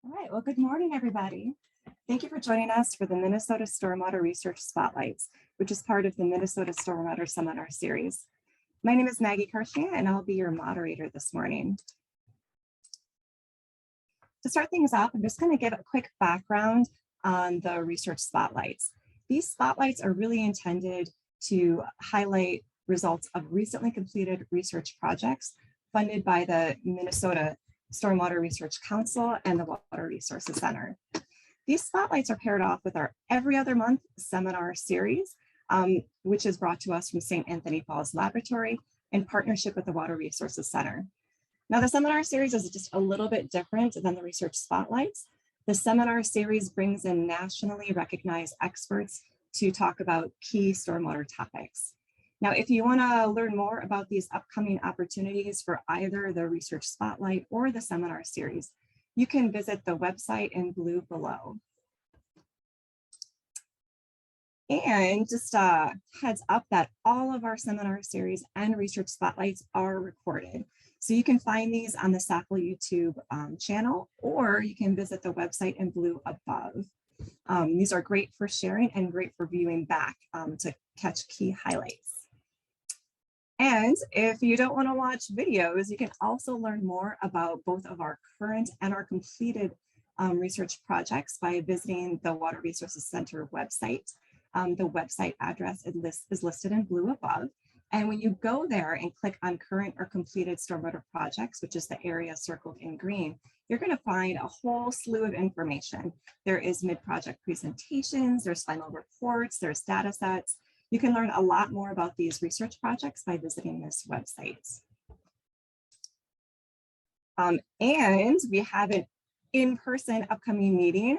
All right, well, good morning, everybody. Thank you for joining us for the Minnesota Stormwater Research Spotlights, which is part of the Minnesota Stormwater Seminar Series. My name is Maggie Karshnia, and I'll be your moderator this morning. To start things off, I'm just going to give a quick background on the research spotlights. These spotlights are really intended to highlight results of recently completed research projects funded by the Minnesota Stormwater Research Council and the Water Resources Center. These spotlights are paired off with our every other month seminar series, which is brought to us from St. Anthony Falls Laboratory in partnership with the Water Resources Center. Now, the seminar series is just a little bit different than the research spotlights. The seminar series brings in nationally recognized experts to talk about key stormwater topics. Now, if you want to learn more about these upcoming opportunities for either the research spotlight or the seminar series, you can visit the website in blue below. And just a heads up that all of our seminar series and research spotlights are recorded. So you can find these on the SACL YouTube channel, or you can visit the website in blue above. These are great for sharing and great for viewing back to catch key highlights. And if you don't want to watch videos, you can also learn more about both of our current and our completed research projects by visiting the Water Resources Center website. The website address is listed in blue above. And when you go there and click on current or completed stormwater projects, which is the area circled in green, you're going to find a whole slew of information. There is mid-project presentations, there's final reports, there's data sets. You can learn a lot more about these research projects by visiting this website. And we have an in-person upcoming meeting.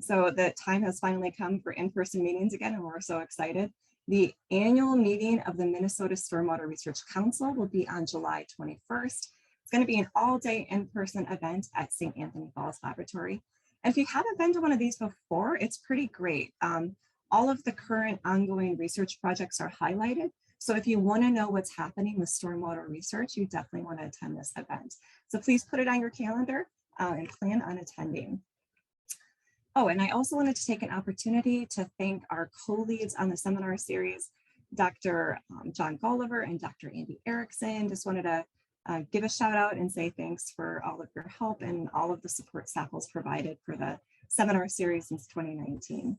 So the time has finally come for in-person meetings again, and we're so excited. The annual meeting of the Minnesota Stormwater Research Council will be on July 21st. It's going to be an all-day in-person event at St. Anthony Falls Laboratory. And if you haven't been to one of these before, it's pretty great. All of the current ongoing research projects are highlighted. So if you want to know what's happening with stormwater research, you definitely want to attend this event. So please put it on your calendar and plan on attending. Oh, and I also wanted to take an opportunity to thank our co-leads on the seminar series, Dr. John Gulliver and Dr. Andy Erickson. Just wanted to give a shout out and say thanks for all of your help and all of the support SACL's provided for the seminar series since 2019.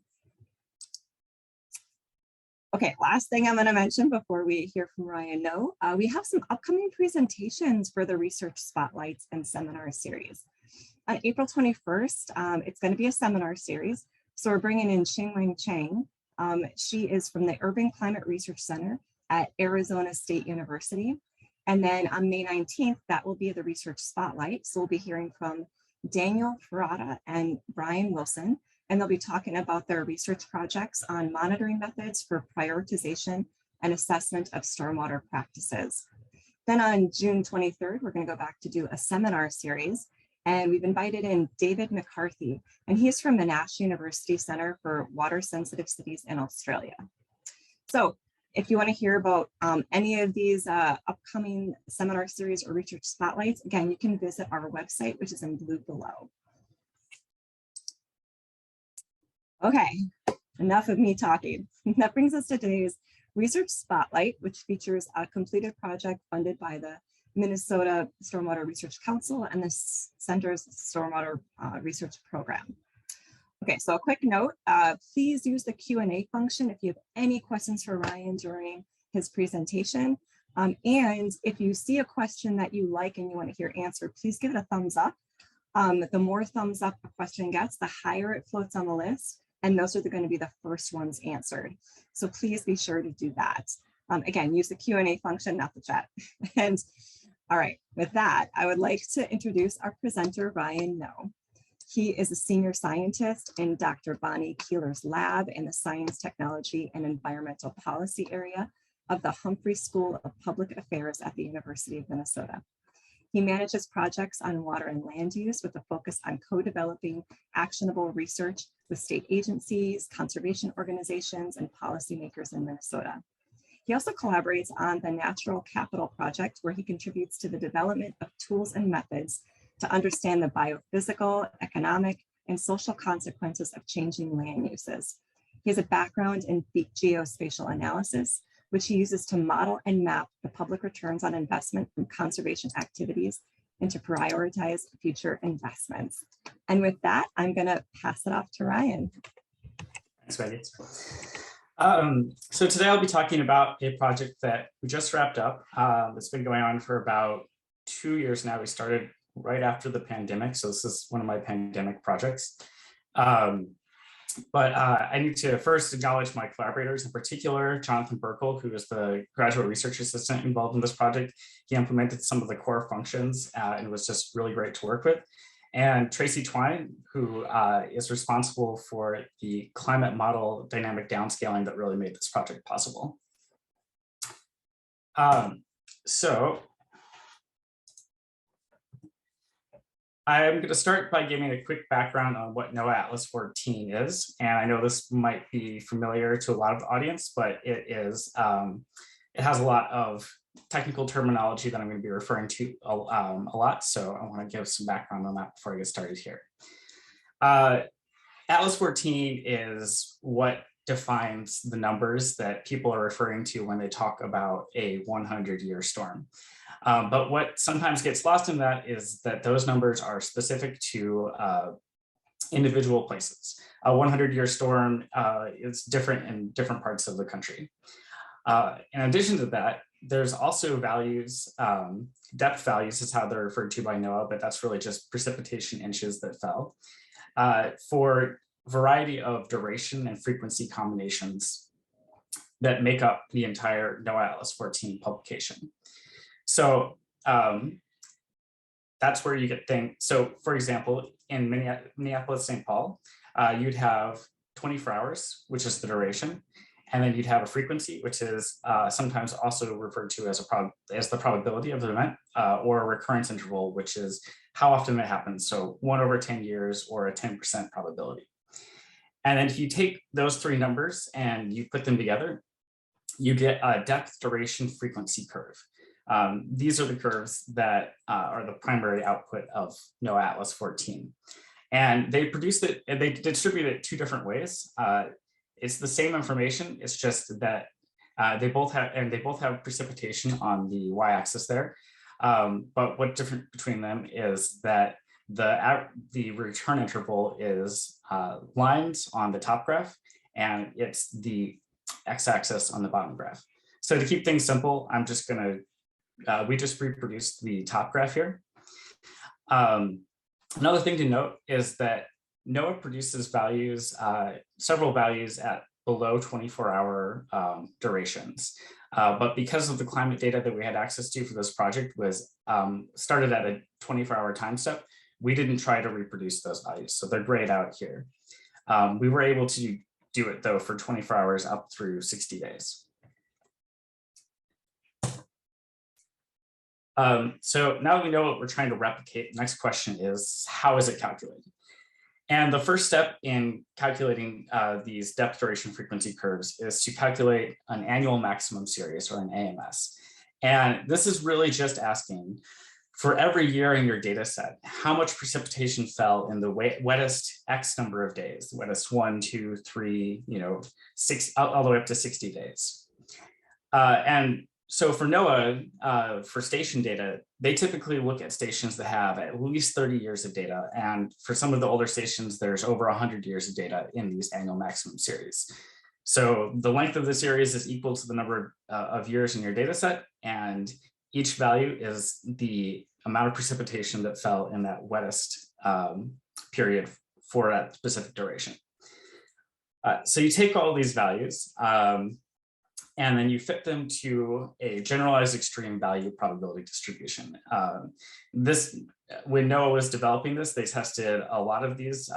Okay, last thing I'm going to mention before we hear from Ryan Noe, we have some upcoming presentations for the research spotlights and seminar series. On April 21st, it's going to be a seminar series. So we're bringing in Ching-Wang Chang. She is from the Urban Climate Research Center at Arizona State University. And then on May 19th, that will be the research spotlight. So we'll be hearing from Daniel Ferrata and Brian Wilson, and they'll be talking about their research projects on monitoring methods for prioritization and assessment of stormwater practices. Then on June 23rd, we're going to go back to do a seminar series. And we've invited in David McCarthy, and he's from the Nash University Center for Water Sensitive Cities in Australia. So if you want to hear about any of these upcoming seminar series or research spotlights, again, you can visit our website, which is in blue below. Okay, enough of me talking. That brings us to today's research spotlight, which features a completed project funded by the Minnesota Stormwater Research Council and the Center's Stormwater Research Program. Okay, so a quick note, please use the Q&A function if you have any questions for Ryan during his presentation. And if you see a question that you like and you want to hear answered, please give it a thumbs up. The more thumbs up a question gets, the higher it floats on the list, and those are going to be the first ones answered. So please be sure to do that. Again, use the Q&A function, not the chat. And all right, with that, I would like to introduce our presenter, Ryan Noe. He is a senior scientist in Dr. Bonnie Keeler's lab in the Science, Technology, and Environmental Policy area of the Humphrey School of Public Affairs at the University of Minnesota. He manages projects on water and land use with a focus on co-developing actionable research with state agencies, conservation organizations, and policymakers in Minnesota. He also collaborates on the Natural Capital Project, where he contributes to the development of tools and methods to understand the biophysical, economic, and social consequences of changing land uses. He has a background in geospatial analysis, which he uses to model and map the public returns on investment from conservation activities and to prioritize future investments. And with that, I'm going to pass it off to Ryan. Thanks, Maggie. So today I'll be talking about a project that we just wrapped up. It's been going on for about 2 years now. We started right after the pandemic, so this is one of my pandemic projects. But I need to first acknowledge my collaborators, in particular, Jonathan Burkle, who is the graduate research assistant involved in this project. He implemented some of the core functions and it was just really great to work with. And Tracy Twine, who is responsible for the climate model dynamic downscaling that really made this project possible. So I'm going to start by giving a quick background on what NOAA Atlas-14 is. And I know this might be familiar to a lot of the audience, but it has a lot of technical terminology that I'm going to be referring to a lot. So I want to give some background on that before I get started here. Atlas-14 is what defines the numbers that people are referring to when they talk about a 100-year storm. But what sometimes gets lost in that is that those numbers are specific to individual places. A 100-year storm is different in different parts of the country. In addition to that, there's also values, depth values is how they're referred to by NOAA, but that's really just precipitation inches that fell, for a variety of duration and frequency combinations that make up the entire NOAA Atlas-14 publication. So that's where you get things. So for example, in Minneapolis, St. Paul, you'd have 24 hours, which is the duration. And then you'd have a frequency, which is sometimes also referred to as the probability of the event, or a recurrence interval, which is how often it happens. So 1 over 10 years or a 10% probability. And then if you take those three numbers and you put them together, you get a depth, duration, frequency curve. These are the curves that are the primary output of NOAA Atlas-14. And they produced it, and they distribute it 2 different ways. It's the same information, it's just that they both have precipitation on the y-axis there. But what's different between them is that the return interval is lines on the top graph, and it's the x-axis on the bottom graph. So to keep things simple, I'm just gonna, we just reproduced the top graph here. Another thing to note is that NOAA produces values, several values at below 24-hour durations. But because of the climate data that we had access to for this project was started at a 24-hour time step, we didn't try to reproduce those values. So they're grayed out here. We were able to do it though for 24 hours up through 60 days. So now that we know what we're trying to replicate, the next question is, how is it calculated? And the first step in calculating these depth, duration, frequency curves is to calculate an annual maximum series, or an AMS. And this is really just asking, for every year in your data set, how much precipitation fell in the wettest X number of days, the wettest 1, 2, 3, 6, all the way up to 60 days. And so for NOAA, for station data, they typically look at stations that have at least 30 years of data. And for some of the older stations, there's over 100 years of data in these annual maximum series. So the length of the series is equal to the number of years in your data set. And each value is the amount of precipitation that fell in that wettest period for that specific duration. So you take all these values, and then you fit them to a generalized extreme value probability distribution. When NOAA was developing this, they tested a lot of these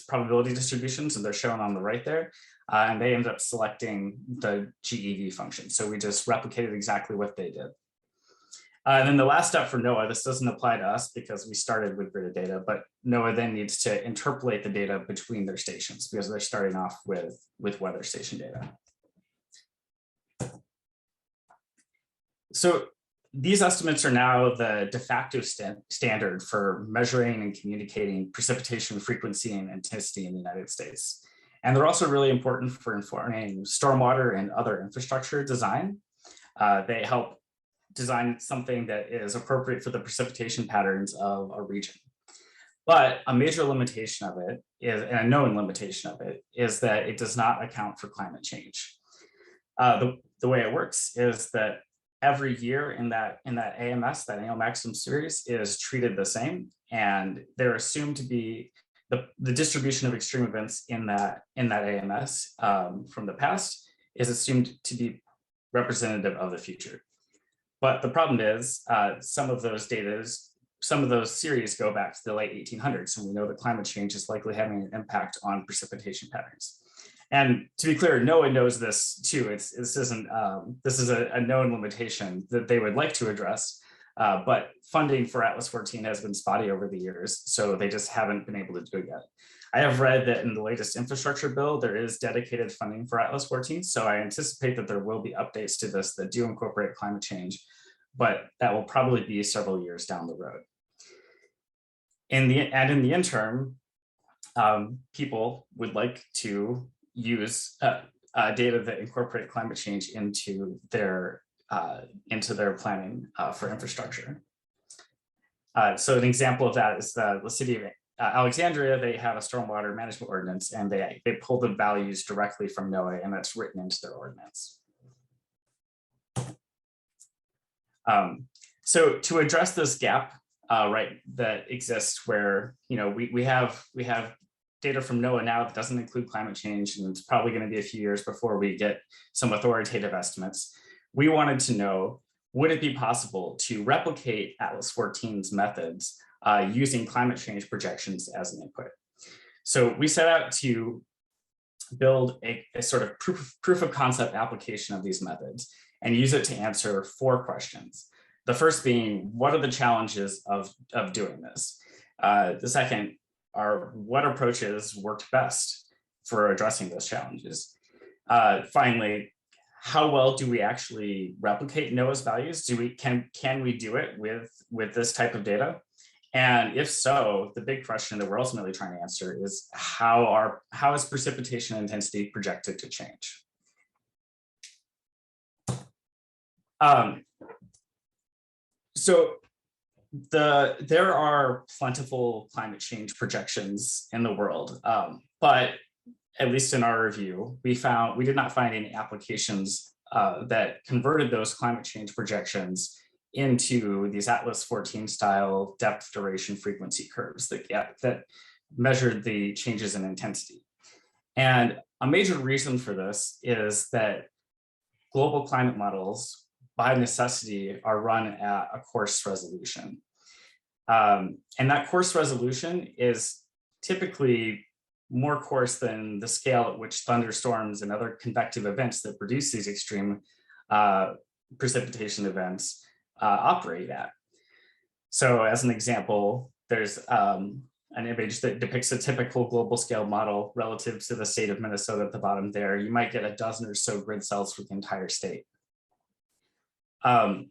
probability distributions, and they're shown on the right there. And they ended up selecting the GEV function. So we just replicated exactly what they did. And then the last step for NOAA, this doesn't apply to us because we started with gridded data, but NOAA then needs to interpolate the data between their stations because they're starting off with weather station data. So these estimates are now the de facto standard for measuring and communicating precipitation frequency and intensity in the United States. And they're also really important for informing stormwater and other infrastructure design. They help design something that is appropriate for the precipitation patterns of a region. But a major limitation of it is, and a known limitation of it, is that it does not account for climate change. The way it works is that every year in that AMS, that annual maximum series, is treated the same, and they're assumed to be the distribution of extreme events in that AMS from the past is assumed to be representative of the future. But the problem is some of those series go back to the late 1800s, and we know that climate change is likely having an impact on precipitation patterns. And to be clear, NOAA knows this too. This is a known limitation that they would like to address, but funding for Atlas-14 has been spotty over the years, so they just haven't been able to do it yet. I have read that in the latest infrastructure bill, there is dedicated funding for Atlas-14, so I anticipate that there will be updates to this that do incorporate climate change, but that will probably be several years down the road. In the interim, people would like to use data that incorporate climate change into their planning for infrastructure. So an example of that is the city of Alexandria. They have a stormwater management ordinance, and they pull the values directly from NOAA, and that's written into their ordinance. So to address this gap, that exists, where we have data from NOAA now that doesn't include climate change, and it's probably going to be a few years before we get some authoritative estimates. We wanted to know, would it be possible to replicate Atlas-14's methods using climate change projections as an input? So we set out to build a sort of proof of concept application of these methods and use it to answer 4 questions. The first being, what are the challenges of doing this? The second are, what approaches worked best for addressing those challenges? Finally, how well do we actually replicate NOAA's values? Can we do it with this type of data? And if so, the big question that we're ultimately trying to answer is, how is precipitation intensity projected to change? So there are plentiful climate change projections in the world, but at least in our review, we did not find any applications that converted those climate change projections into these Atlas-14 style depth, duration, frequency curves that measured the changes in intensity. And a major reason for this is that global climate models, by necessity, are run at a coarse resolution. And that coarse resolution is typically more coarse than the scale at which thunderstorms and other convective events that produce these extreme precipitation events operate at. So as an example, there's an image that depicts a typical global scale model relative to the state of Minnesota at the bottom there. You might get a dozen or so grid cells for the entire state. The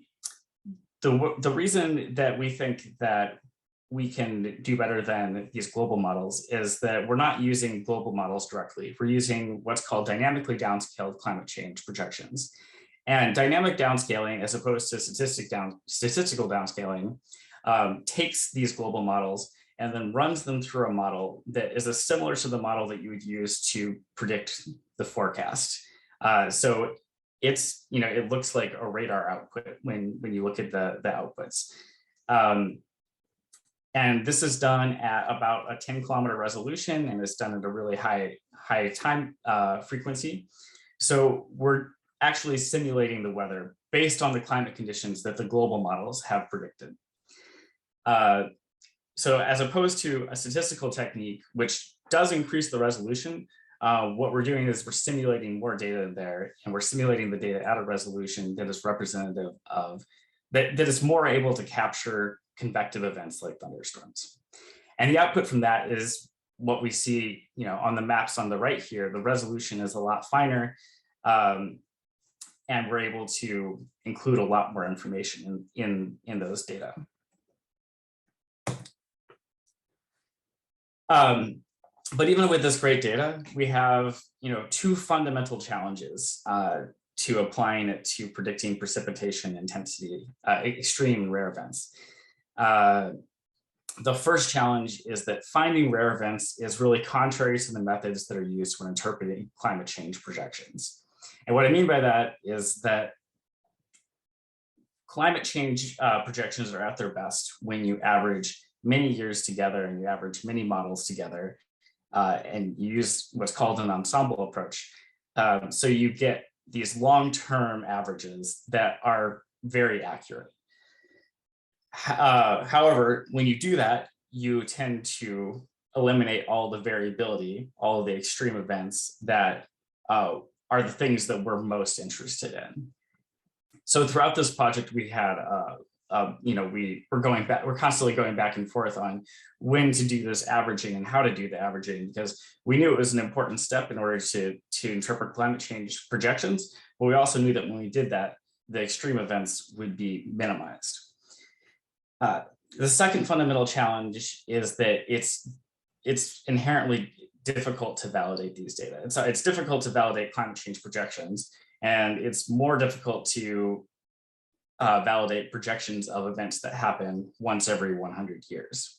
reason that we think that we can do better than these global models is that we're not using global models directly. We're using what's called dynamically downscaled climate change projections. And dynamic downscaling, as opposed to statistical downscaling, takes these global models and then runs them through a model that is similar to the model that you would use to predict the forecast. So it's, it looks like a radar output when you look at the outputs. And this is done at about a 10-kilometer resolution, and it's done at a really high time frequency. So we're actually simulating the weather based on the climate conditions that the global models have predicted. So as opposed to a statistical technique, which does increase the resolution, what we're doing is we're simulating more data there, and we're simulating the data at a resolution that is representative of, that is more able to capture convective events like thunderstorms. And the output from that is what we see, on the maps on the right here. The resolution is a lot finer, and we're able to include a lot more information in those data. But even with this great data, we have two fundamental challenges to applying it to predicting precipitation intensity, extreme and rare events. The first challenge is that finding rare events is really contrary to the methods that are used when interpreting climate change projections. And what I mean by that is that climate change projections are at their best when you average many years together and you average many models together and you use what's called an ensemble approach. So you get these long-term averages that are very accurate. However, when you do that, you tend to eliminate all the variability, all of the extreme events that are the things that we're most interested in. So throughout this project, we had, we're constantly going back and forth on when to do this averaging and how to do the averaging, because we knew it was an important step in order to interpret climate change projections, but we also knew that when we did that, the extreme events would be minimized. The second fundamental challenge is that it's inherently difficult to validate these data. It's difficult to validate climate change projections, and it's more difficult to validate projections of events that happen once every 100 years.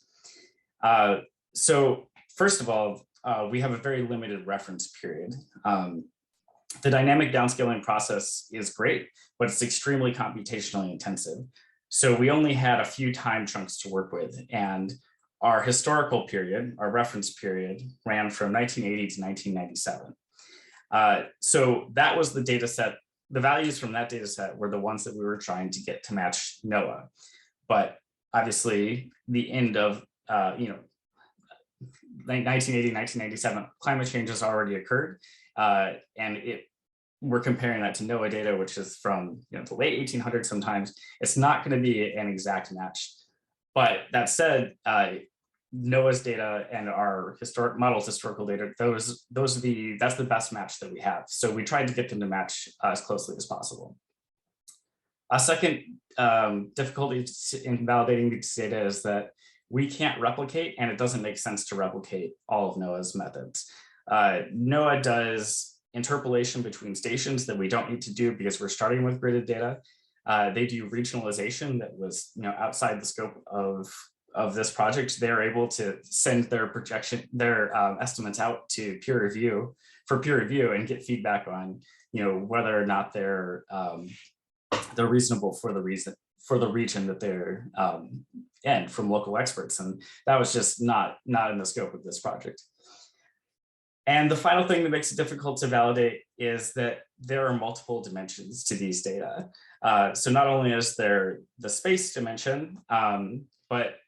So first of all, we have a very limited reference period. The dynamic downscaling process is great, but it's extremely computationally intensive. So we only had a few time chunks to work with, and our historical period, our reference period, ran from 1980 to 1997. So that was the data set. The values from that data set were the ones that we were trying to get to match NOAA. But obviously, the end of 1980, 1997, climate change has already occurred, and we're comparing that to NOAA data, which is from the late 1800s sometimes. It's not going to be an exact match. But that said, NOAA's data and our historical data, that's the best match that we have. So we tried to get them to match as closely as possible. A second difficulty in validating these data is that we can't replicate, and it doesn't make sense to replicate all of NOAA's methods. NOAA does interpolation between stations that we don't need to do because we're starting with gridded data. They do regionalization that was outside the scope of this project. They're able to send their estimates out to peer review and get feedback on whether or not they're reasonable for the region that they're in from local experts, and that was just not in the scope of this project. And the final thing that makes it difficult to validate is that there are multiple dimensions to these data. So not only is there the space dimension, but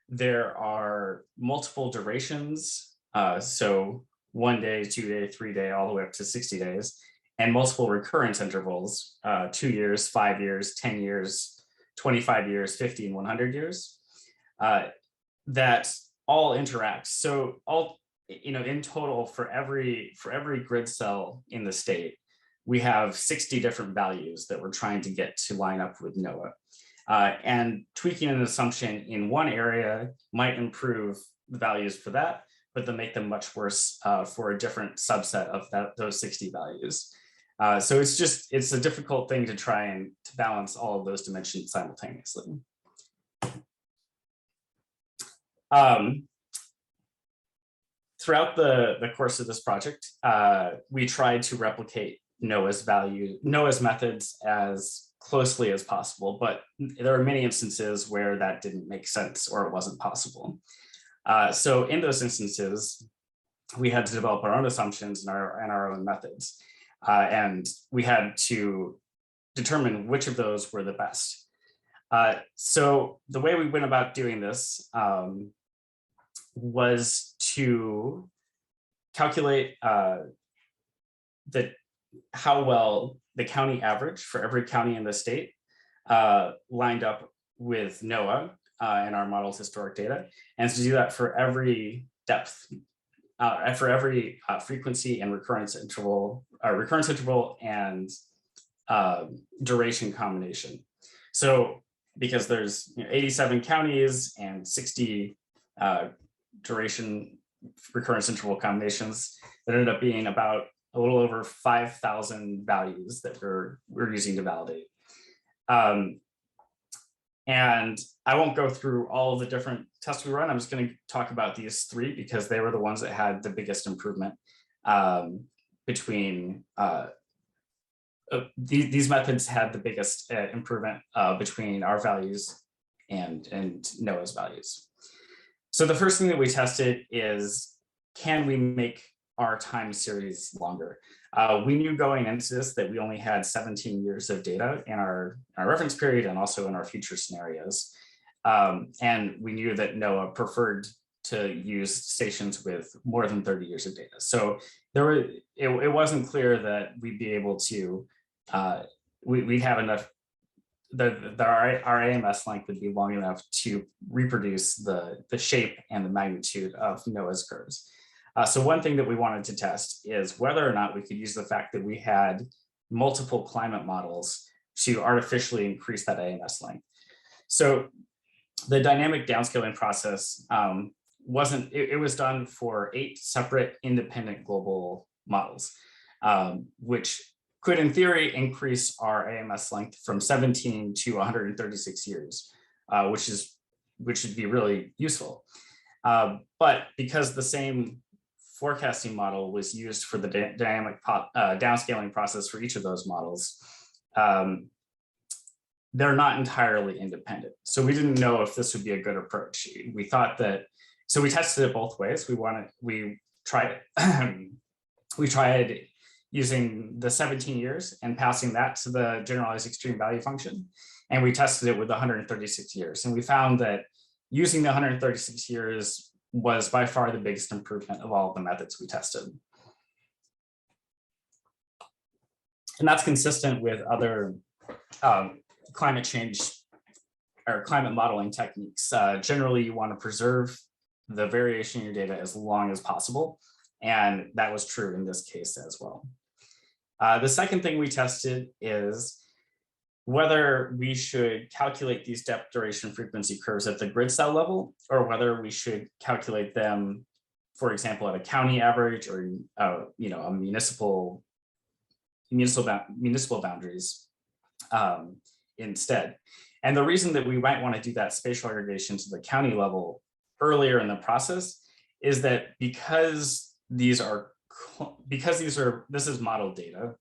there are multiple durations. So 1 day, 2 day, 3 day, all the way up to 60 days, and multiple recurrence intervals, 2 years, 5 years, 10 years, 25 years, 50 and 100 years, that all interact. So in total, for every grid cell in the state, we have 60 different values that we're trying to get to line up with NOAA. And tweaking an assumption in one area might improve the values for that, but then make them much worse for a different subset of those 60 values. So it's a difficult thing to try and to balance all of those dimensions simultaneously. Throughout the course of this project, we tried to replicate NOAA's methods as closely as possible, but there are many instances where that didn't make sense or it wasn't possible. So in those instances, we had to develop our own assumptions and our own methods. And we had to determine which of those were the best. So the way we went about doing this was to calculate how well the county average for every county in the state lined up with NOAA in our model's historic data, and to do that for every depth, for every frequency and recurrence interval and duration combination. So because there's 87 counties and 60 duration recurrence interval combinations, that ended up being about a little over 5,000 values that we're using to validate. And I won't go through all of the different tests we run. I'm just going to talk about these three because they were the ones that had the biggest improvement between these methods had the biggest improvement between our values and NOAA's values. So the first thing that we tested is, can we make our time series longer? We knew going into this that we only had 17 years of data in our reference period and also in our future scenarios. And we knew that NOAA preferred to use stations with more than 30 years of data. So it wasn't clear that we'd be able to, we'd have enough, our AMS length would be long enough to reproduce the shape and the magnitude of NOAA's curves. So one thing that we wanted to test is whether or not we could use the fact that we had multiple climate models to artificially increase that AMS length. So the dynamic downscaling process it was done for 8 separate independent global models, which could in theory increase our AMS length from 17 to 136 years, which would be really useful. But because the same forecasting model was used for the dynamic downscaling process for each of those models, they're not entirely independent. So we didn't know if this would be a good approach. We thought that, so we tested it both ways. We tried using the 17 years and passing that to the generalized extreme value function. And we tested it with 136 years. And we found that using the 136 years was by far the biggest improvement of all of the methods we tested. And that's consistent with other climate change or climate modeling techniques. Generally, you want to preserve the variation in your data as long as possible. And that was true in this case as well. The second thing we tested is whether we should calculate these depth duration frequency curves at the grid cell level, or whether we should calculate them, for example, at a county average or a municipal boundaries instead. And the reason that we might want to do that spatial aggregation to the county level earlier in the process is that because this is model data,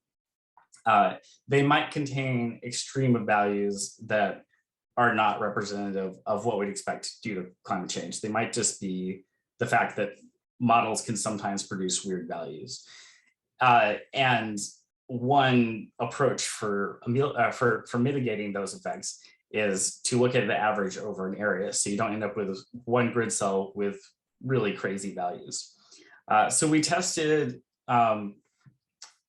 they might contain extreme values that are not representative of what we'd expect due to climate change. They might just be the fact that models can sometimes produce weird values. And one approach for mitigating those effects is to look at the average over an area, so you don't end up with one grid cell with really crazy values. So we tested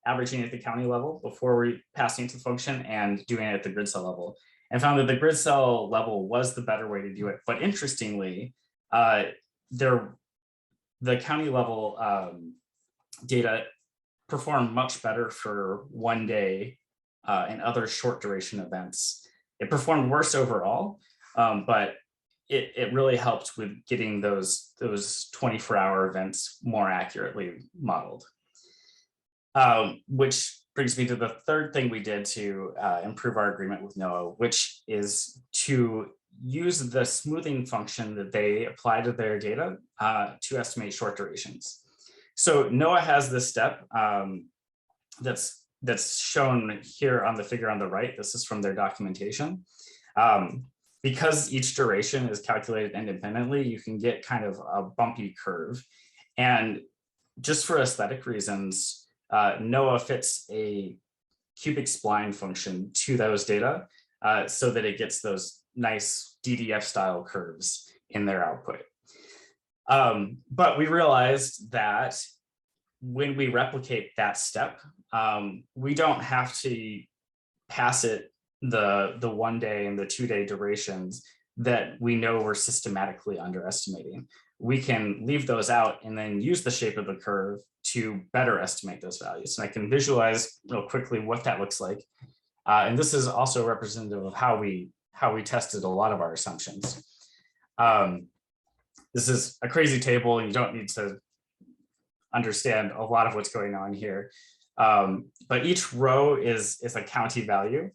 averaging at the county level before we passing to the function and doing it at the grid cell level, and found that the grid cell level was the better way to do it. But interestingly, the county level data performed much better for 1 day and other short duration events. It performed worse overall, but it really helped with getting those 24-hour events more accurately modeled. Which brings me to the third thing we did to improve our agreement with NOAA, which is to use the smoothing function that they apply to their data to estimate short durations. So NOAA has this step that's shown here on the figure on the right. This is from their documentation. Because each duration is calculated independently, you can get kind of a bumpy curve. And just for aesthetic reasons, NOAA fits a cubic spline function to those data so that it gets those nice DDF style curves in their output. But we realized that when we replicate that step, we don't have to pass it the 1 day and the 2 day durations that we know we're systematically underestimating. We can leave those out and then use the shape of the curve to better estimate those values. And I can visualize real quickly what that looks like. And this is also representative of how we tested a lot of our assumptions. This is a crazy table, and you don't need to understand a lot of what's going on here. But each row is a county value,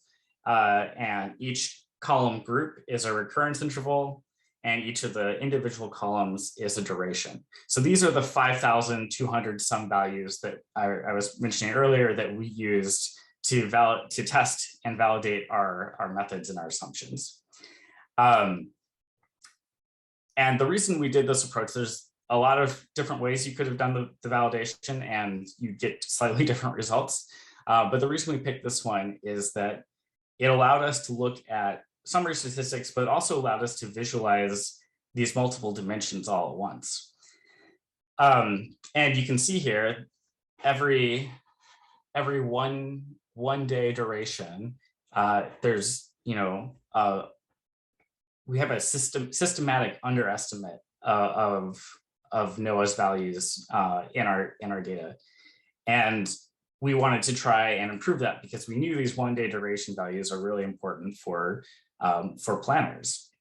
and each column group is a recurrence interval, and each of the individual columns is a duration. So these are the 5,200 some values that I was mentioning earlier that we used to test and validate our methods and our assumptions. And the reason we did this approach, there's a lot of different ways you could have done the validation and you get slightly different results. But the reason we picked this one is that it allowed us to look at summary statistics, but also allowed us to visualize these multiple dimensions all at once. And you can see here, every one day duration, there's, we have a systematic underestimate of NOAA's values in our data. And we wanted to try and improve that because we knew these one-day duration values are really important for planners.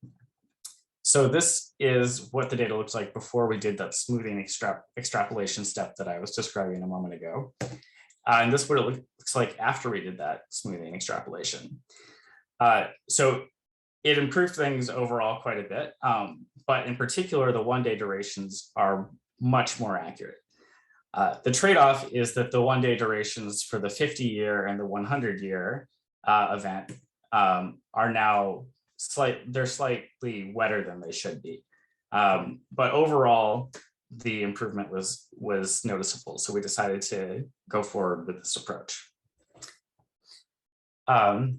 So this is what the data looks like before we did that smoothing extrapolation step that I was describing a moment ago. And this is what it looks like after we did that smoothing extrapolation. So it improved things overall quite a bit, but in particular, the one-day durations are much more accurate. The trade-off is that the one-day durations for the 50-year and the 100-year event are now they're slightly wetter than they should be. But overall, the improvement was noticeable. So we decided to go forward with this approach. But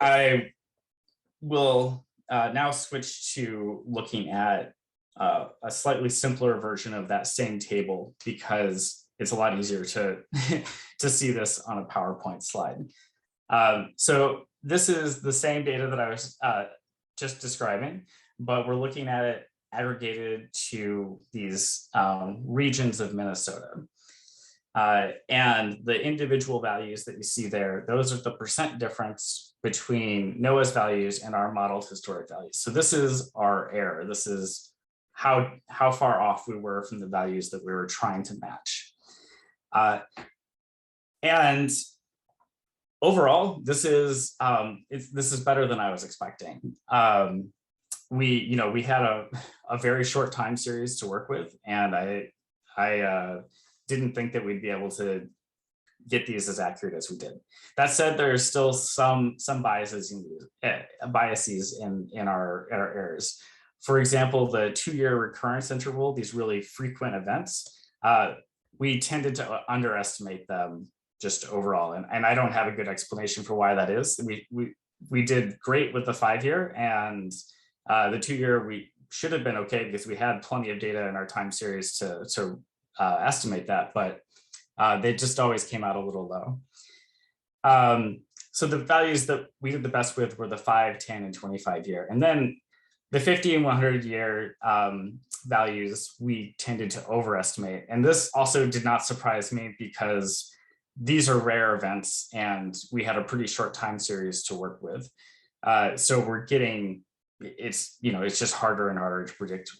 I will now switch to looking at a slightly simpler version of that same table because it's a lot easier to, to see this on a PowerPoint slide. So this is the same data that I was just describing, but we're looking at it aggregated to these regions of Minnesota. And the individual values that you see there, those are the percent difference between NOAA's values and our modeled historic values. So this is our error. This is how far off we were from the values that we were trying to match. And overall, this is better than I was expecting. We had a very short time series to work with, and I didn't think that we'd be able to get these as accurate as we did. That said, there's still some biases in our errors. For example, the 2-year recurrence interval, these really frequent events, we tended to underestimate them just overall. And I don't have a good explanation for why that is. We did great with the 5-year, and the 2-year we should have been okay because we had plenty of data in our time series to estimate that, but they just always came out a little low. So the values that we did the best with were the 5, 10, and 25-year. And then the 50 and 100-year values, we tended to overestimate. And this also did not surprise me because these are rare events and we had a pretty short time series to work with. So we're getting, it's just harder and harder to predict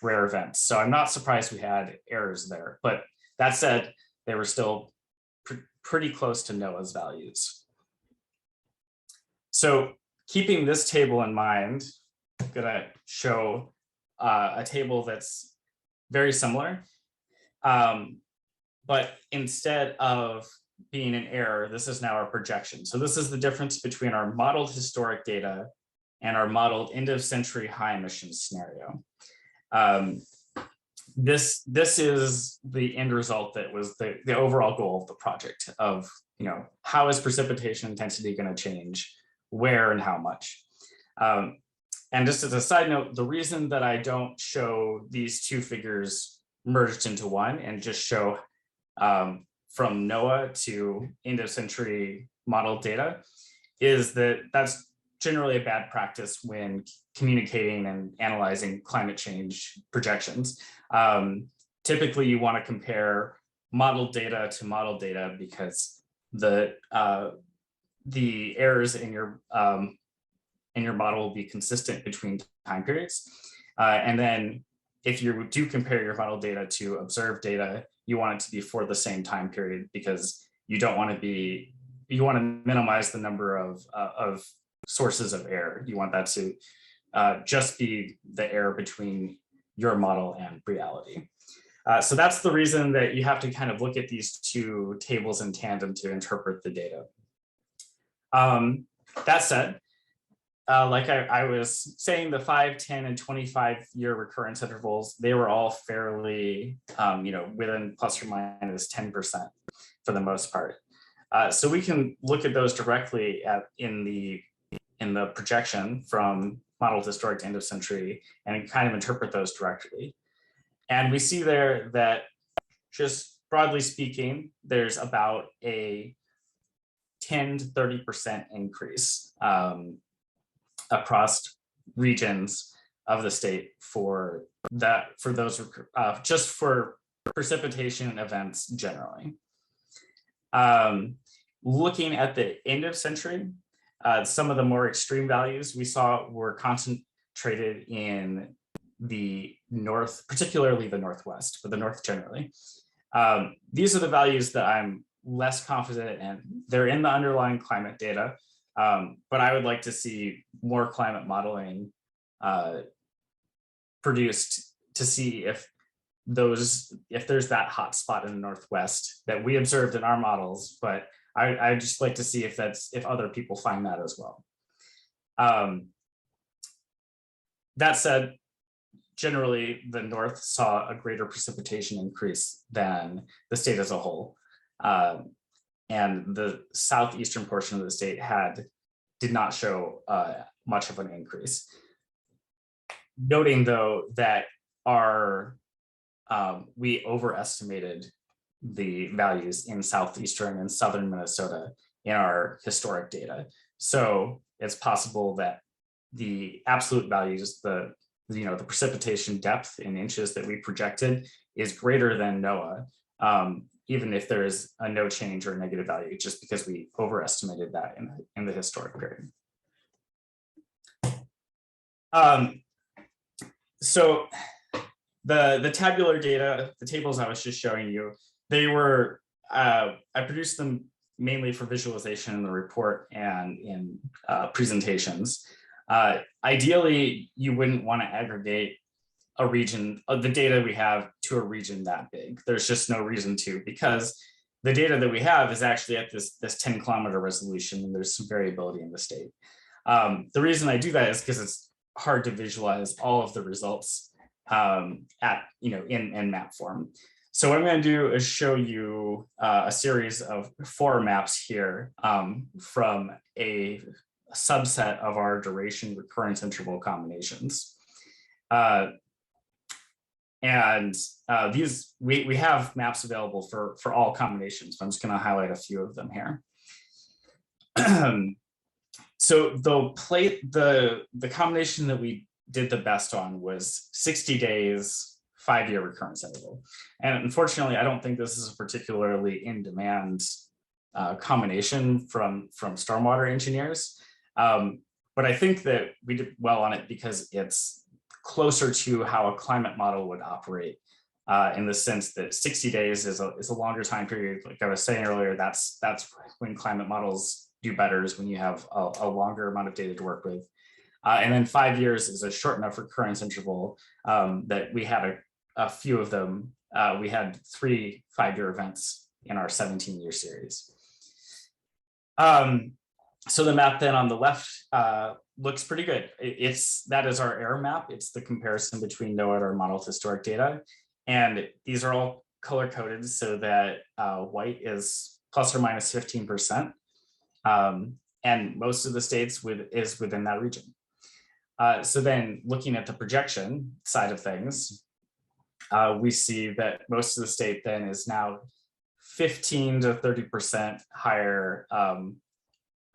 rare events. So I'm not surprised we had errors there. But that said, they were still pretty close to NOAA's values. So keeping this table in mind, I'm gonna show a table that's very similar. But instead of being an error, this is now our projection. So this is the difference between our modeled historic data and our modeled end of century high emissions scenario. This is the end result that was the overall goal of the project of, how is precipitation intensity going to change, where and how much. And just as a side note, the reason that I don't show these two figures merged into one and just show from NOAA to end of century model data is that that's generally a bad practice when communicating and analyzing climate change projections. Typically, you want to compare model data to model data because the errors in your model will be consistent between time periods. And then if you do compare your model data to observed data, you want it to be for the same time period, because you don't want to be, you want to minimize the number of sources of error. You want that to just be the error between your model and reality. So that's the reason that you have to kind of look at these two tables in tandem to interpret the data. That said, like I was saying, the 5, 10, and 25-year recurrence intervals, they were all fairly, within plus or minus 10% for the most part. So we can look at those directly in the projection from model historic to end of century and kind of interpret those directly. And we see there that, just broadly speaking, there's about a 10 to 30% increase across regions of the state for those just for precipitation events generally. Looking at the end of century, some of the more extreme values we saw were concentrated in the north, particularly the northwest, but the north generally. These are the values that I'm less confident in. They're in the underlying climate data, but I would like to see more climate modeling produced to see if there's that hot spot in the northwest that we observed in our models, but I just like to see if other people find that as well. That said, generally the north saw a greater precipitation increase than the state as a whole. And the southeastern portion of the state did not show much of an increase. Noting though that we overestimated the values in southeastern and southern Minnesota in our historic data. So it's possible that the absolute values, the precipitation depth in inches that we projected is greater than NOAA, even if there is a no change or a negative value, just because we overestimated that in the historic period. So the tabular data, the tables I was just showing you, they were, I produced them mainly for visualization in the report and in presentations. Ideally, you wouldn't want to aggregate a region of the data we have to a region that big. There's just no reason to, because the data that we have is actually at this 10-kilometer resolution, and there's some variability in the state. The reason I do that is because it's hard to visualize all of the results in map form. So what I'm going to do is show you a series of 4 maps here from a subset of our duration recurrence interval combinations. These we have maps available for all combinations. So I'm just going to highlight a few of them here. So the combination that we did the best on was 60 days, 5-year recurrence interval. And unfortunately, I don't think this is a particularly in-demand combination from stormwater engineers. But I think that we did well on it because it's closer to how a climate model would operate, in the sense that 60 days is a longer time period. Like I was saying earlier, that's when climate models do better, is when you have a longer amount of data to work with. And then 5 years is a short enough recurrence interval that we had a few of them. We had 3 5-year events in our 17-year series. So the map then on the left looks pretty good. That is our error map. It's the comparison between NOAA and our modeled historic data. And these are all color coded so that white is plus or minus 15%. And most of the states is within that region. So then looking at the projection side of things, we see that most of the state then is now 15 to 30% higher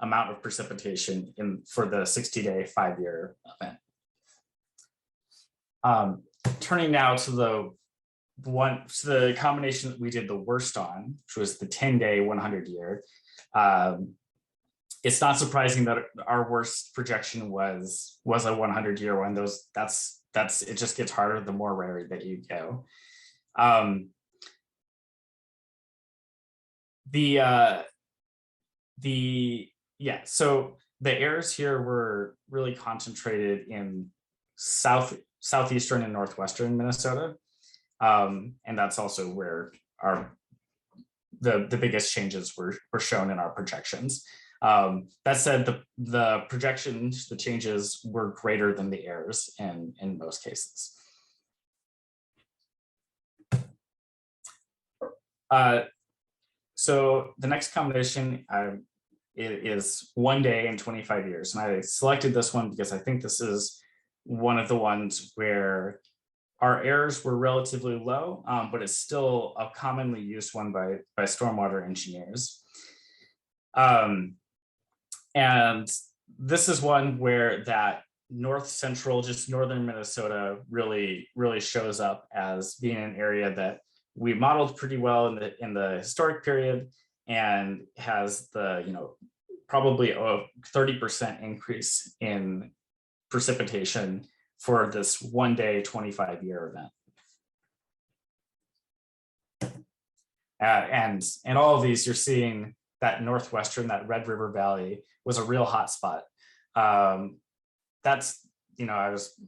amount of precipitation for the 60-day 5-year event. Turning now to the combination that we did the worst on, which was the 10-day 100-year, it's not surprising that our worst projection was a 100-year one. It just gets harder the more rare that you go. So the errors here were really concentrated in southeastern and northwestern Minnesota. And that's also where the biggest changes were shown in our projections. That said, the projections, the changes were greater than the errors in most cases. So the next combination is 1 day and 25 years. And I selected this one because I think this is one of the ones where our errors were relatively low, but it's still a commonly used one by stormwater engineers. And this is one where that north central, just northern Minnesota really shows up as being an area that we modeled pretty well in the historic period, and has probably a 30% increase in precipitation for this 1 day, 25-year event. And all of these, you're seeing that northwestern, that Red River Valley was a real hot spot. That's, I was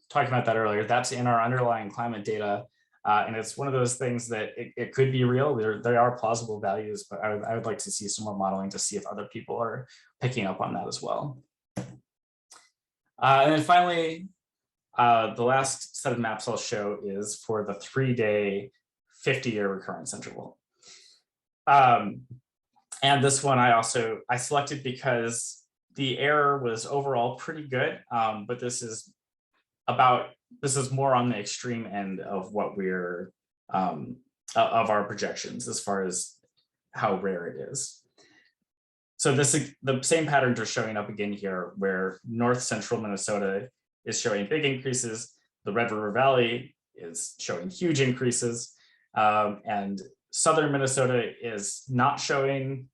talking about that earlier. That's in our underlying climate data. And it's one of those things that it could be real. There are plausible values, but I would like to see some more modeling to see if other people are picking up on that as well. And then finally, the last set of maps I'll show is for the 3-day, 50-year recurrence interval. And this one I selected because the error was overall pretty good, but this is more on the extreme end of what we're of our projections as far as how rare it is. So the same patterns are showing up again here, where north central Minnesota is showing big increases. The Red River Valley is showing huge increases, and southern Minnesota is not showing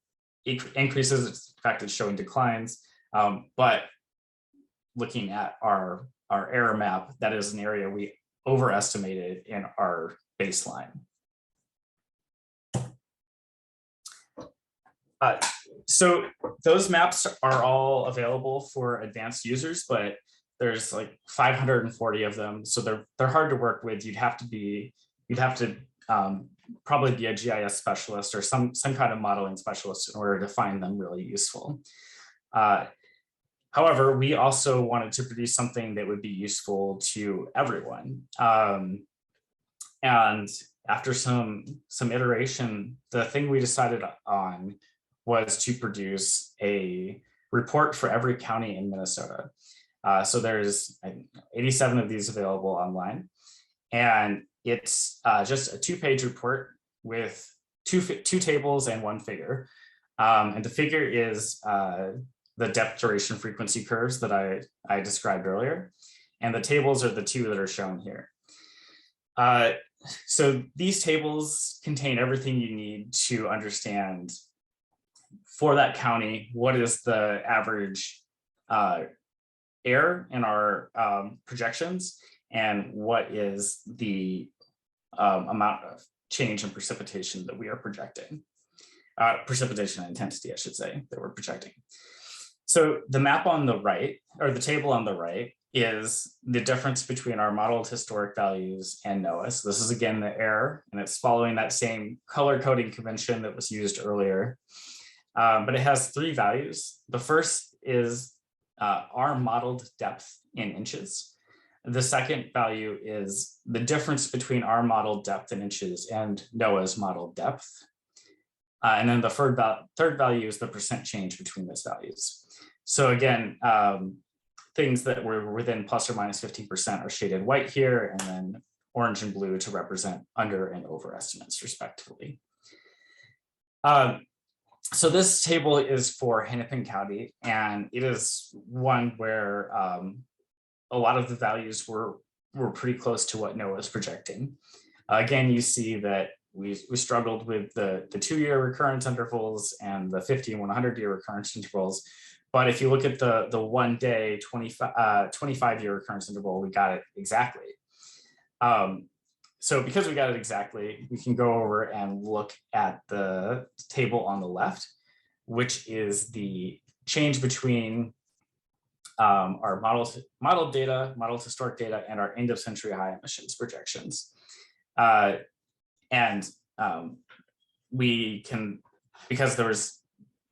increases. In fact, it's showing declines. But looking at our error map, that is an area we overestimated in our baseline. So those maps are all available for advanced users, but there's like 540 of them, so they're hard to work with. You'd have to probably be a GIS specialist or some kind of modeling specialist in order to find them really useful. However, we also wanted to produce something that would be useful to everyone. And after some iteration, the thing we decided on was to produce a report for every county in Minnesota. So there's 87 of these available online. And it's just a 2-page report with two tables and 1 figure. And the figure is the depth, duration, frequency curves that I described earlier. And the tables are the 2 that are shown here. So these tables contain everything you need to understand for that county, what is the average error in our projections, and what is the amount of change in precipitation that we are projecting. Precipitation intensity, I should say, that we're projecting. So the map on the right, or the table on the right, is the difference between our modeled historic values and NOAA. So this is again the error, and it's following that same color coding convention that was used earlier. But it has 3 values. The first is our modeled depth in inches. The second value is the difference between our modeled depth in inches and NOAA's modeled depth. And then the third value is the percent change between those values. So again, things that were within plus or minus 15% are shaded white here, and then orange and blue to represent under and over estimates respectively. So this table is for Hennepin County, and it is one where a lot of the values were pretty close to what NOAA is projecting. Again, you see that we struggled with the 2-year recurrence intervals and the 50 and 100-year recurrence intervals. But if you look at the 1 day 25-year recurrence interval, we got it exactly. So because we got it exactly, we can go over and look at the table on the left, which is the change between our modeled data, modeled historic data, and our end of century high emissions projections. We can, because there was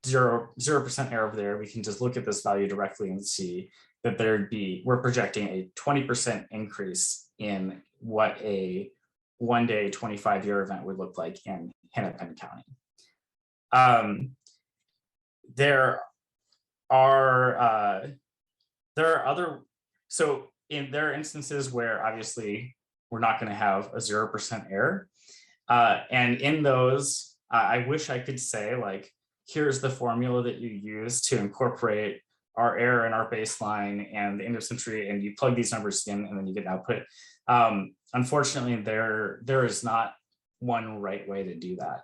0% error over there, we can just look at this value directly and see that we're projecting a 20% increase in what a 1 day 25-year event would look like in Hennepin County. There are instances where obviously we're not going to have a 0% error. And in those, I wish I could say, like, here's the formula that you use to incorporate our error in our baseline and the end of century, and you plug these numbers in and then you get an output. Unfortunately, there is not one right way to do that.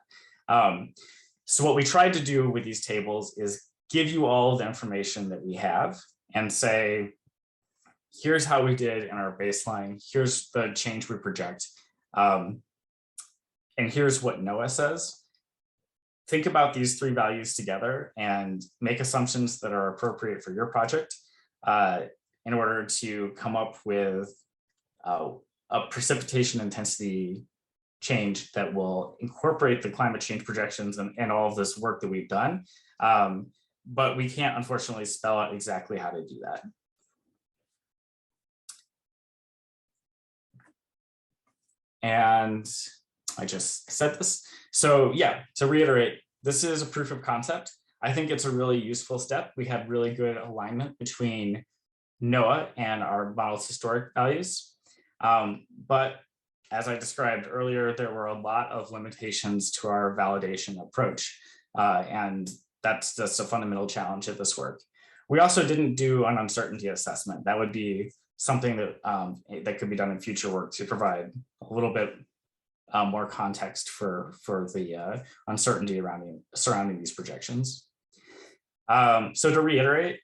So what we tried to do with these tables is give you all the information that we have and say, here's how we did in our baseline, here's the change we project, and here's what NOAA says. Think about these 3 values together and make assumptions that are appropriate for your project in order to come up with a precipitation intensity change that will incorporate the climate change projections and all of this work that we've done. But we can't, unfortunately, spell out exactly how to do that. And I just said this. So yeah, to reiterate, this is a proof of concept. I think it's a really useful step. We had really good alignment between NOAA and our model's historic values. But as I described earlier, there were a lot of limitations to our validation approach. And that's just a fundamental challenge of this work. We also didn't do an uncertainty assessment. That would be something that, that could be done in future work to provide a little bit more context for the uncertainty surrounding these projections. So to reiterate,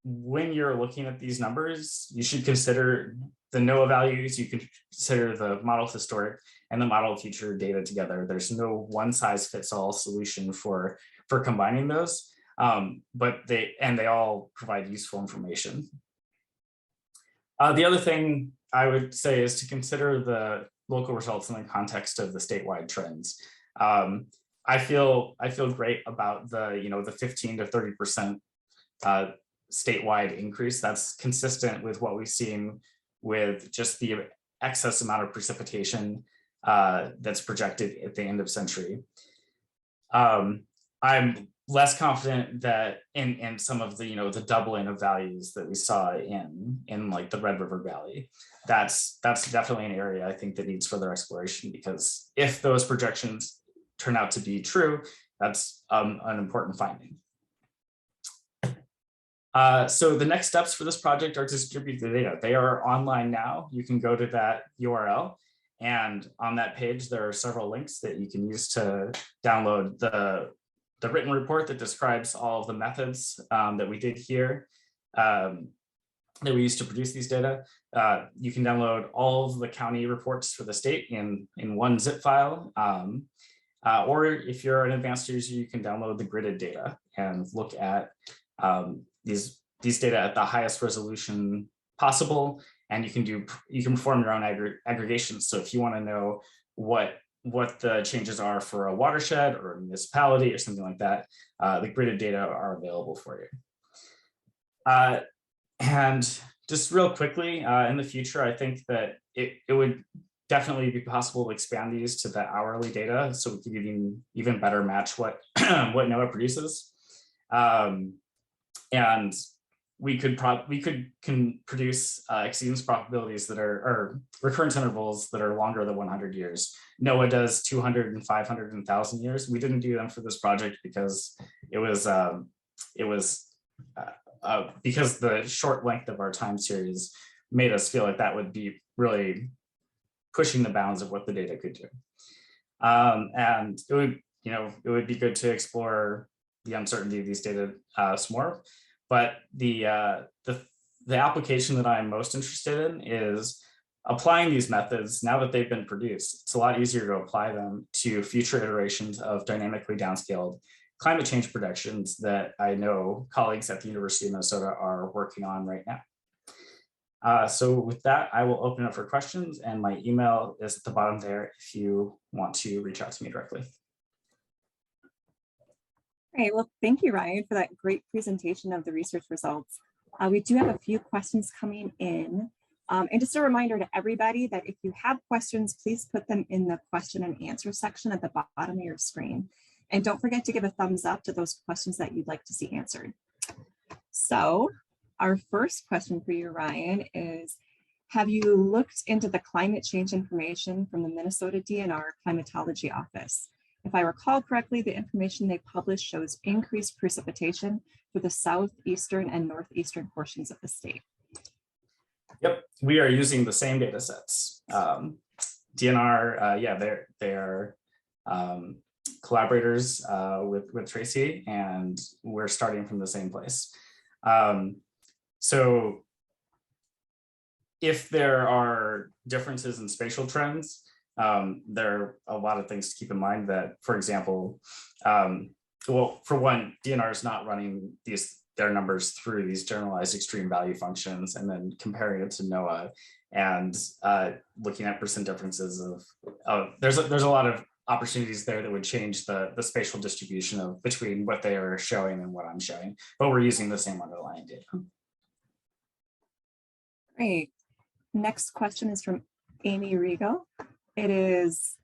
when you're looking at these numbers, you should consider the NOAA values, you can consider the model historic and the model future data together. There's no one size fits all solution for combining those, but they all provide useful information. The other thing I would say is to consider the local results in the context of the statewide trends. I feel great about the 15 to 30% statewide increase. That's consistent with what we've seen with just the excess amount of precipitation that's projected at the end of century. I'm less confident that in some of the the doubling of values that we saw in like the Red River Valley. That's definitely an area I think that needs further exploration, because if those projections turn out to be true, that's an important finding. So the next steps for this project are to distribute the data. They are online now. You can go to that URL, and on that page there are several links that you can use to download the written report that describes all of the methods that we did here, that we used to produce these data. You can download all of the county reports for the state in one zip file. Or if you're an advanced user, you can download the gridded data and look at these data at the highest resolution possible. And you can perform your own aggregations. So if you want to know what the changes are for a watershed or a municipality or something like that, the gridded data are available for you. And just real quickly, in the future, I think that it would definitely be possible to expand these to the hourly data, so we could even better match what what NOAA produces. And we could produce exceedance probabilities that or recurrence intervals that are longer than 100 years. NOAA does 200 and 500 and 1,000 years. We didn't do them for this project because because the short length of our time series made us feel like that would be really pushing the bounds of what the data could do. And it would be good to explore the uncertainty of these data some more. But the application that I'm most interested in is applying these methods now that they've been produced. It's a lot easier to apply them to future iterations of dynamically downscaled climate change predictions that I know colleagues at the University of Minnesota are working on right now. So with that, I will open up for questions, and my email is at the bottom there if you want to reach out to me directly. Great, well, thank you, Ryan, for that great presentation of the research results. We do have a few questions coming in. And just a reminder to everybody that if you have questions, please put them in the question and answer section at the bottom of your screen. And don't forget to give a thumbs up to those questions that you'd like to see answered. So our first question for you, Ryan, is, have you looked into the climate change information from the Minnesota DNR Climatology Office? If I recall correctly, the information they published shows increased precipitation for the southeastern and northeastern portions of the state. Yep, we are using the same data sets. DNR, yeah, they're collaborators with Tracy, and we're starting from the same place. So if there are differences in spatial trends, there are a lot of things to keep in mind that, for example, well, for one, DNR is not running their numbers through these generalized extreme value functions and then comparing it to NOAA and looking at percent differences of there's a lot of opportunities there that would change the spatial distribution of between what they are showing and what I'm showing, but we're using the same underlying data. Great. Next question is from Amy Rigo. It is,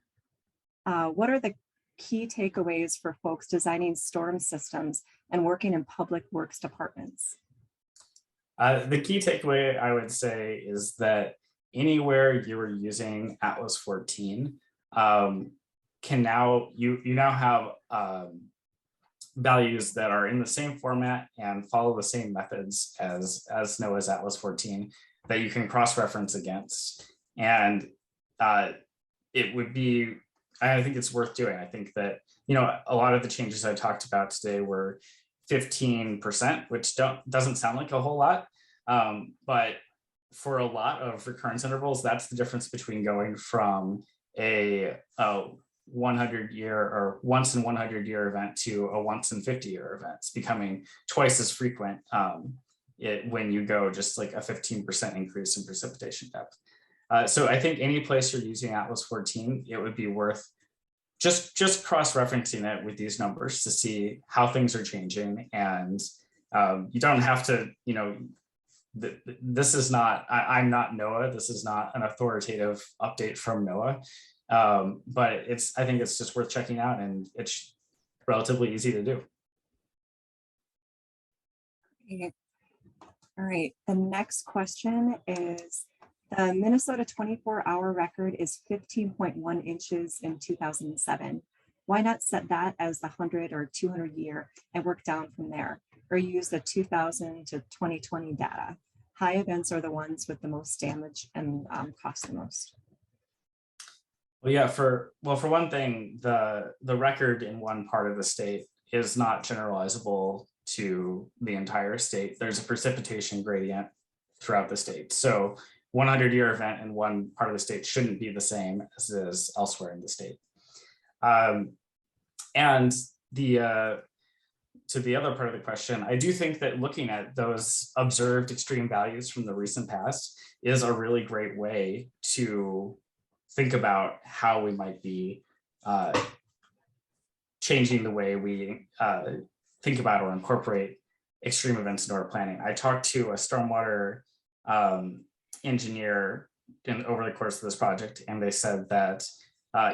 what are the key takeaways for folks designing storm systems and working in public works departments? The key takeaway, I would say, is that anywhere you are using Atlas-14, you now have values that are in the same format and follow the same methods as NOAA's Atlas-14 that you can cross-reference against. And it would be, I think it's worth doing. I think that, a lot of the changes I talked about today were 15%, which doesn't sound like a whole lot, but for a lot of recurrence intervals, that's the difference between going from a 100-year or once in 100-year event to a once in 50-year event. It's becoming twice as frequent when you go just like a 15% increase in precipitation depth. So I think any place you're using Atlas-14, it would be worth just cross-referencing it with these numbers to see how things are changing. And you don't have to, this is not, I'm not NOAA. This is not an authoritative update from NOAA. But I think it's just worth checking out, and it's relatively easy to do. Okay. All right, the next question is, the Minnesota 24-hour record is 15.1 inches in 2007. Why not set that as the 100 or 200 year and work down from there, or use the 2000 to 2020 data? High events are the ones with the most damage and cost the most. Well, yeah, for one thing, the record in one part of the state is not generalizable to the entire state. There's a precipitation gradient throughout the state. So 100-year event in one part of the state shouldn't be the same as it is elsewhere in the state. And to the other part of the question, I do think that looking at those observed extreme values from the recent past is a really great way to think about how we might be changing the way we think about or incorporate extreme events into our planning. I talked to a stormwater engineer over the course of this project, and they said that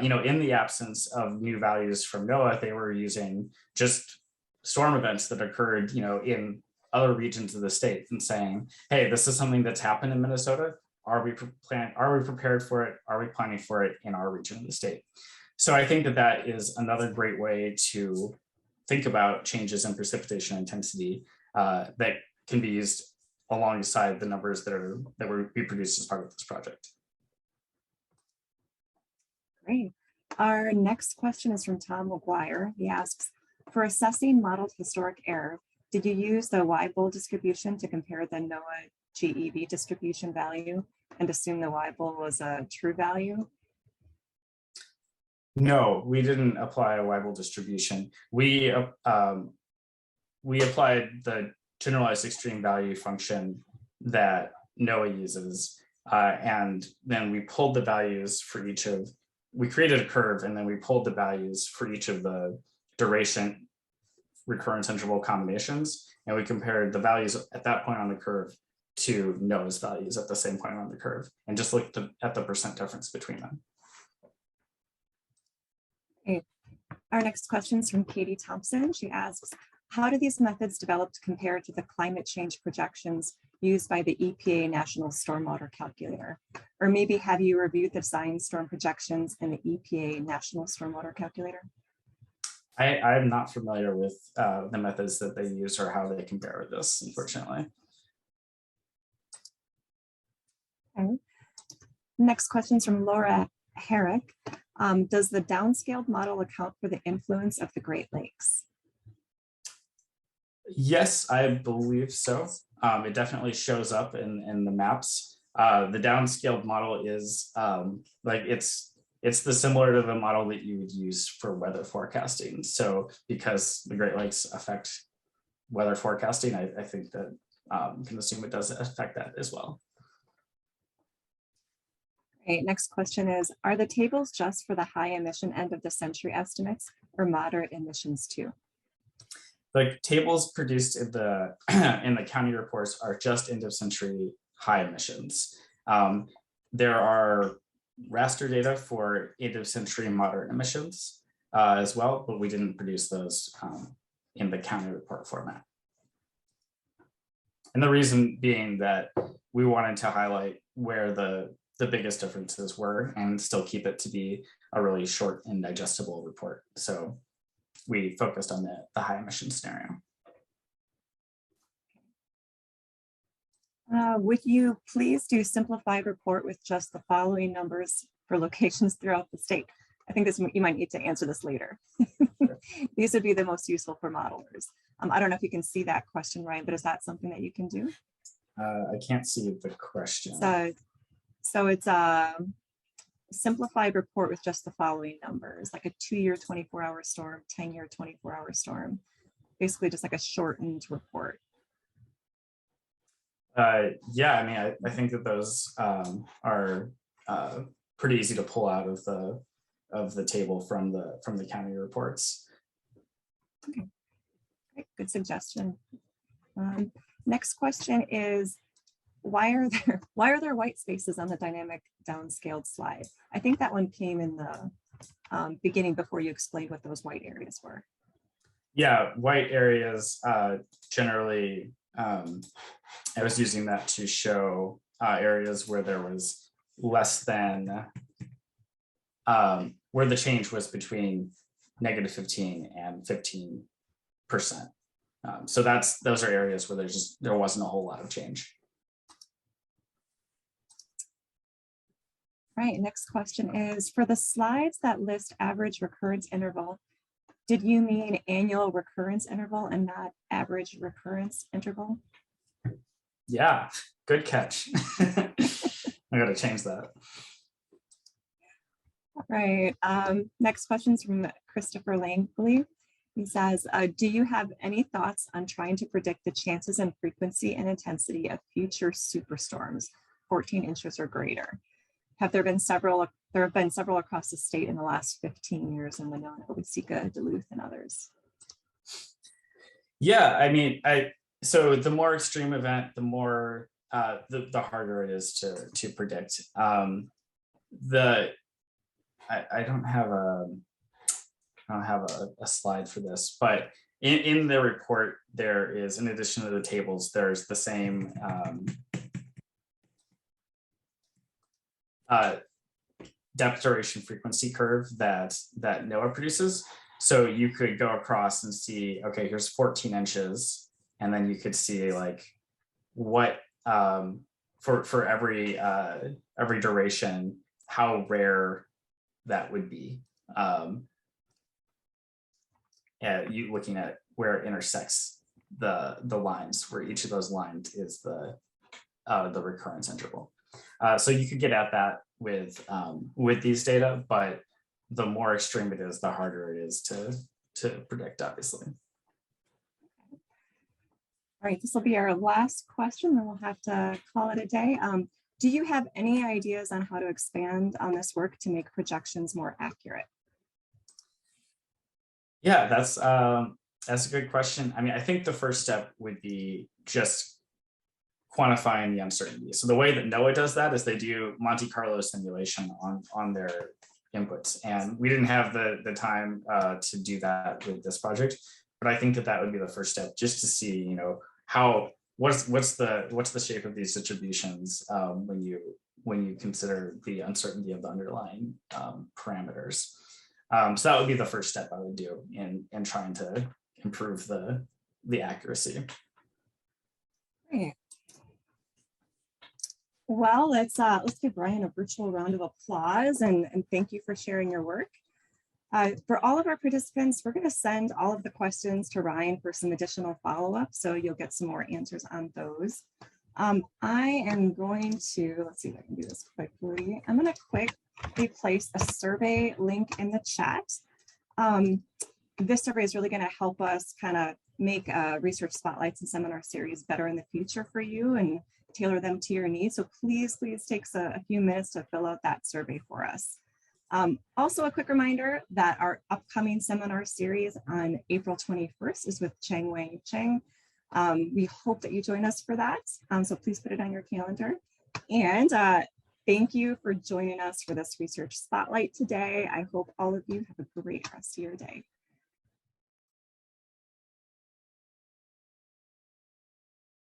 in the absence of new values from NOAA, they were using just storm events that occurred in other regions of the state and saying, hey, this is something that's happened in Minnesota. Are we prepared for it? Are we planning for it in our region of the state? So I think that is another great way to think about changes in precipitation intensity that can be used alongside the numbers that were produced as part of this project. Great. Our next question is from Tom McGuire. He asks, for assessing modeled historic error, did you use the Y-bull distribution to compare the NOAA GEV distribution value and assume the Y-bull was a true value? No, we didn't apply a Y-bull distribution. We applied the generalized extreme value function that NOAA uses, and then we pulled the values for each of, we created a curve and then we pulled the values for each of the duration recurrence interval combinations, and we compared the values at that point on the curve to NOAA's values at the same point on the curve and just looked at the percent difference between them. Okay. Our next question is from Katie Thompson. She asks, how do these methods developed compare to the climate change projections used by the EPA National Stormwater Calculator? Or maybe have you reviewed the design storm projections in the EPA National Stormwater Calculator? I'm not familiar with the methods that they use or how they compare with this, unfortunately. Okay. Next question is from Laura Herrick. Does the downscaled model account for the influence of the Great Lakes? Yes, I believe so. It definitely shows up in the maps. The downscaled model is like it's the similar to the model that you would use for weather forecasting. So because the Great Lakes affect weather forecasting, I think that you can assume it does affect that as well. Great. Next question is, are the tables just for the high emission end of the century estimates or moderate emissions too? The tables produced in the county reports are just end of century high emissions. There are raster data for end of century moderate emissions as well, but we didn't produce those in the county report format. And the reason being that we wanted to highlight where the biggest differences were and still keep it to be a really short and digestible report. So we focused on the high emission scenario. Would you please do simplified report with just the following numbers for locations throughout the state? I think you might need to answer this later. These would be the most useful for modelers. I don't know if you can see that question, Ryan, but is that something that you can do? I can't see the question. So it's a simplified report with just the following numbers, like a 2-year 24-hour storm, 10-year 24-hour storm, basically just like a shortened report. Yeah, I mean, I think that those are pretty easy to pull out of the table from the county reports. Okay, great, good suggestion. Next question is, why are there white spaces on the dynamic downscaled slide? I think that one came in the beginning before you explained what those white areas were. Yeah, white areas generally, I was using that to show areas where there was less than, where the change was between -15 and 15%. So those are areas where there wasn't a whole lot of change. Right, next question is, for the slides that list average recurrence interval, did you mean annual recurrence interval and not average recurrence interval? Yeah, good catch. I gotta change that. All right, next question is from Christopher Langley. He says, do you have any thoughts on trying to predict the chances and frequency and intensity of future superstorms, 14 inches or greater? There have been several across the state in the last 15 years in Winona, Waseca, Duluth, and others. Yeah, I mean, so the more extreme event, the more the harder it is to predict. I don't have a slide for this, but in the report there is, in addition to the tables, there's the same depth duration frequency curve that NOAA produces. So you could go across and see, okay, here's 14 inches, and then you could see like what for every duration, how rare that would be. You looking at where it intersects the lines, where each of those lines is the recurrence interval. So you could get at that with these data, but the more extreme it is, the harder it is to predict, obviously. All right, this will be our last question, then we'll have to call it a day. Do you have any ideas on how to expand on this work to make projections more accurate? Yeah, that's a good question. I mean, I think the first step would be just quantifying the uncertainty. So the way that NOAA does that is they do Monte Carlo simulation on their inputs, and we didn't have the time to do that with this project. But I think that would be the first step, just to see, you know, what's the shape of these distributions when you consider the uncertainty of the underlying parameters. So that would be the first step I would do in trying to improve the accuracy. Great. Well, let's give Ryan a virtual round of applause and thank you for sharing your work. For all of our participants, we're going to send all of the questions to Ryan for some additional follow-up, so you'll get some more answers on those. I am going to, let's see if I can do this quickly. I'm going to quickly place a survey link in the chat. This survey is really going to help us kind of make research spotlights and seminar series better in the future for you and tailor them to your needs. So please take a few minutes to fill out that survey for us. Also, a quick reminder that our upcoming seminar series on April 21st is with Chang-Wang Cheng. We hope that you join us for that. So please put it on your calendar. And thank you for joining us for this research spotlight today. I hope all of you have a great rest of your day.